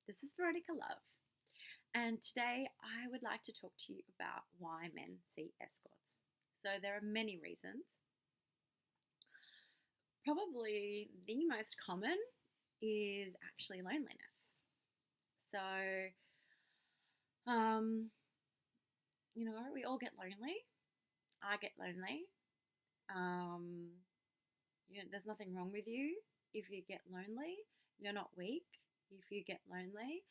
This is Veronica Love, and today I would like to talk to you about why men see escorts. So, there are many reasons. Probably the most common is actually loneliness. So, um, we all get lonely. I get lonely. Um, there's nothing wrong with you if you get lonely. You're not weak if you get lonely.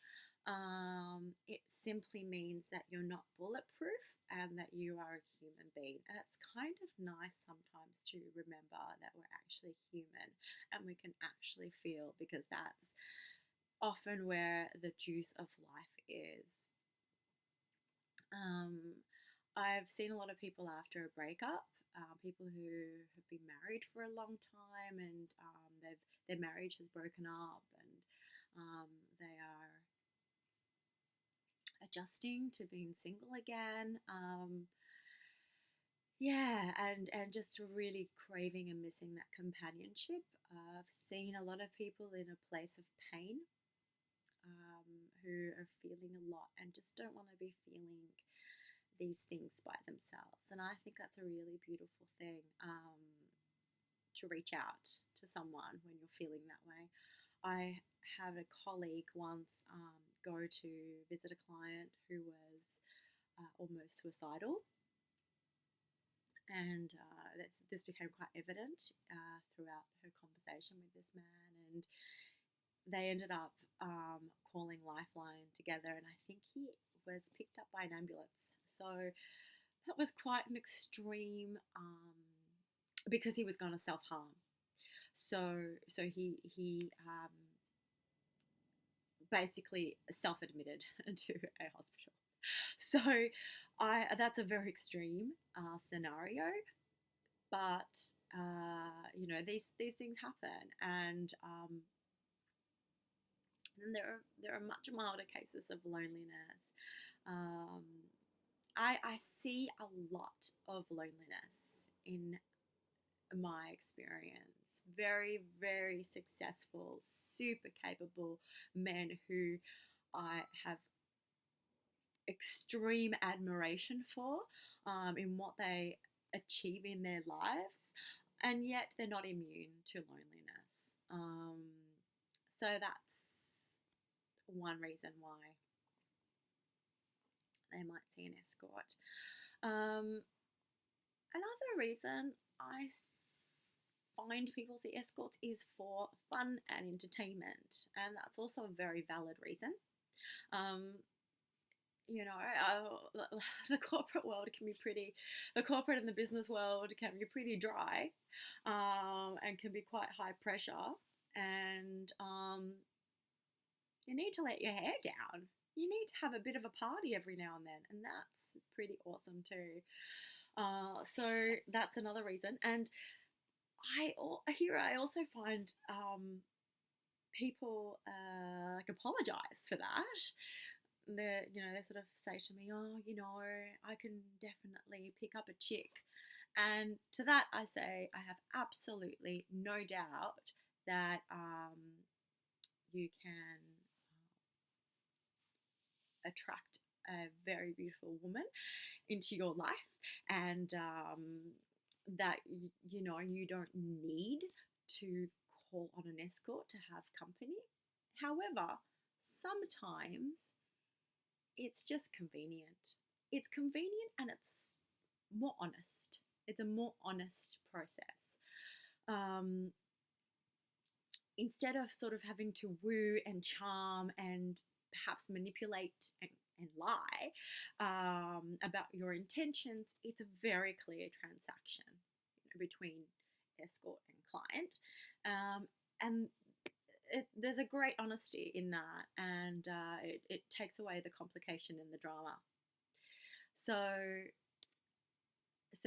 It simply means that you're not bulletproof and that you are a human being. And it's kind of nice sometimes to remember that we're actually human and we can actually feel, because that's often where the juice of life is. Um, I've seen a lot of people after a breakup, people who have been married for a long time, and their marriage has broken up, and they are adjusting to being single again. Yeah, and just really craving and missing that companionship. I've seen a lot of people in a place of pain, who are feeling a lot and just don't want to be feeling these things by themselves. And I think that's a really beautiful thing, to reach out to someone when you're feeling that way. I had a colleague once go to visit a client who was almost suicidal, and this became quite evident throughout her conversation with this man. And they ended up calling Lifeline together, and I think he was picked up by an ambulance. So that was quite an extreme, because he was going to self harm. So he basically self admitted to a hospital. So I that's a very extreme scenario, but these things happen, and then there are much milder cases of loneliness. Um, I see a lot of loneliness in my experience. Very, very successful, super capable men who I have extreme admiration for, in what they achieve in their lives, and yet they're not immune to loneliness. So that's one reason why they might see an escort. Another reason I find people see escorts is for fun and entertainment, and that's also a very valid reason. Um, the corporate world can be the corporate and the business world can be pretty dry, and can be quite high pressure, and you need to let your hair down. You need to have a bit of a party every now and then, and that's pretty awesome too. So that's another reason. And I also find people like apologize for that. They sort of say to me, "Oh, I can definitely pick up a chick," and to that I say, I have absolutely no doubt that you can attract a very beautiful woman into your life, and that you don't need to call on an escort to have company. However, sometimes it's just convenient. It's convenient, and it's more honest. It's a more honest process. Um, Instead of sort of having to woo and charm and perhaps manipulate and lie about your intentions, it's a very clear transaction, between escort and client. And there's a great honesty in that, and it takes away the complication and the drama. So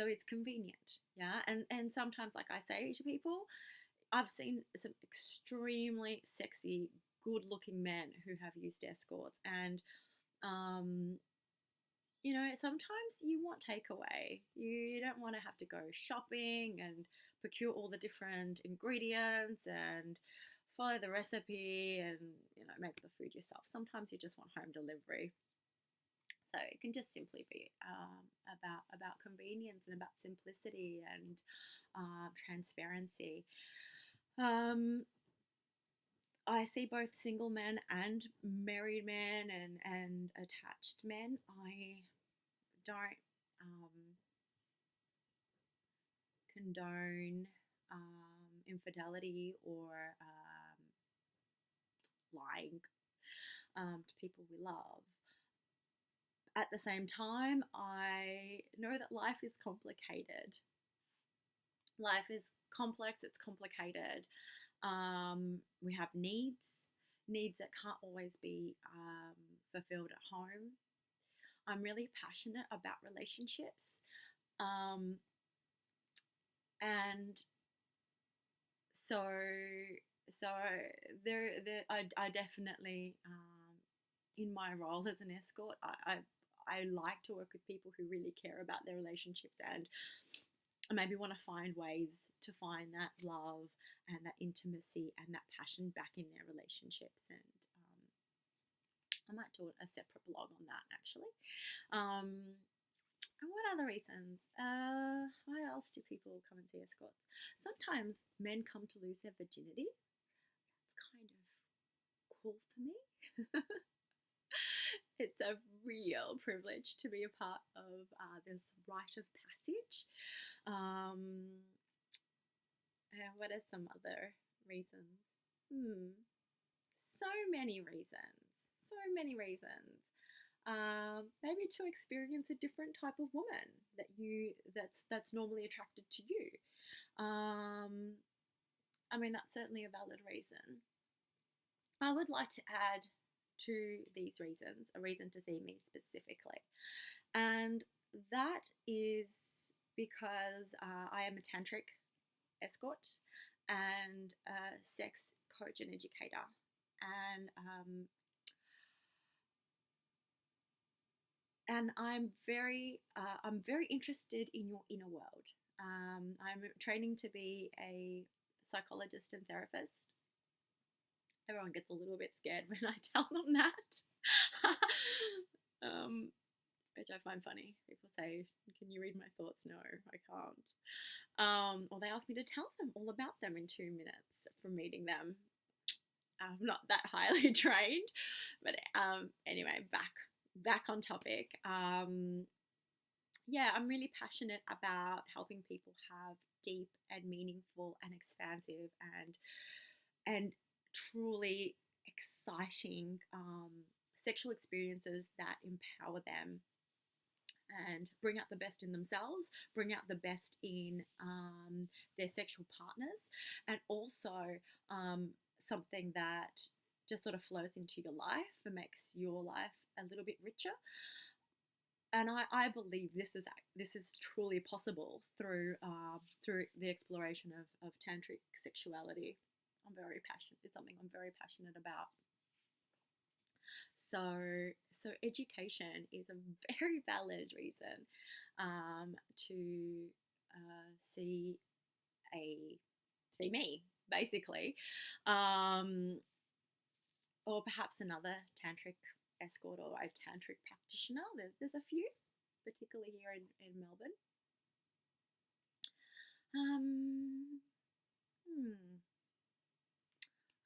it's convenient, yeah. And sometimes, like I say to people, I've seen some extremely sexy, good-looking men who have used escorts, and um, sometimes you want takeaway. You don't want to have to go shopping and procure all the different ingredients and follow the recipe and, make the food yourself. Sometimes you just want home delivery. So it can just simply be about convenience and about simplicity and transparency. Um, I see both single men and married men and attached men. I don't condone infidelity or lying to people we love. At the same time, I know that life is complicated. Life is complex, it's complicated. We have needs that can't always be fulfilled at home. I'm really passionate about relationships. And so I definitely in my role as an escort, I like to work with people who really care about their relationships and maybe want to find ways to find that love and that intimacy and that passion back in their relationships. And I might do a separate blog on that actually. And what other reasons? Why else do people come and see escorts? Sometimes men come to lose their virginity. That's kind of cool for me. It's a real privilege to be a part of this rite of passage. And what are some other reasons? So many reasons. So many reasons. Maybe to experience a different type of woman that's normally attracted to you. I mean, that's certainly a valid reason. I would like to add to these reasons a reason to see me specifically, and that is because I am a tantric escort and a sex coach and educator, and I'm very interested in your inner world. I'm training to be a psychologist and therapist. Everyone gets a little bit scared when I tell them that, which I find funny. People say, "Can you read my thoughts?" No, I can't. Or they ask me to tell them all about them in 2 minutes from meeting them. I'm not that highly trained, but anyway, back on topic. Yeah, I'm really passionate about helping people have deep and meaningful and expansive and truly exciting sexual experiences that empower them and bring out the best in themselves, bring out the best in their sexual partners, and also something that just sort of flows into your life and makes your life a little bit richer. And I believe this is truly possible through the exploration of tantric sexuality. It's something I'm very passionate about. So education is a very valid reason to see me basically, or perhaps another tantric escort or a tantric practitioner. There's a few, particularly here in Melbourne.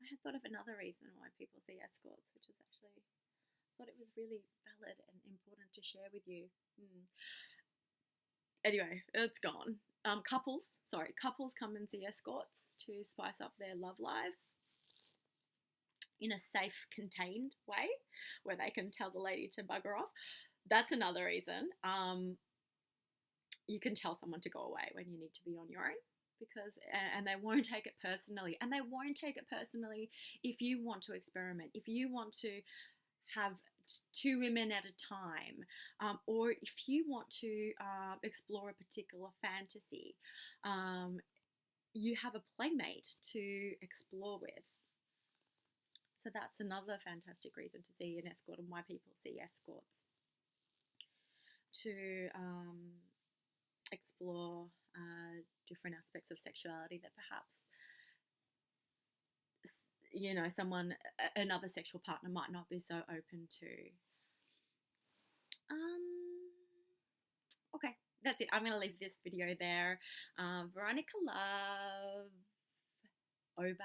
I had thought of another reason why people see escorts, which is actually thought it was really valid and important to share with you. Anyway, it's gone. Couples come and see escorts to spice up their love lives in a safe, contained way where they can tell the lady to bugger off. That's another reason. You can tell someone to go away when you need to be on your own, and they won't take it personally. And they won't take it personally if you want to experiment, if you want to have 2 women at a time, or if you want to explore a particular fantasy. You have a playmate to explore with. So that's another fantastic reason to see an escort and why people see escorts. To explore different aspects of sexuality that perhaps you know, someone, another sexual partner might not be so open to. Um, okay, that's it. I'm going to leave this video there. Veronica Love, over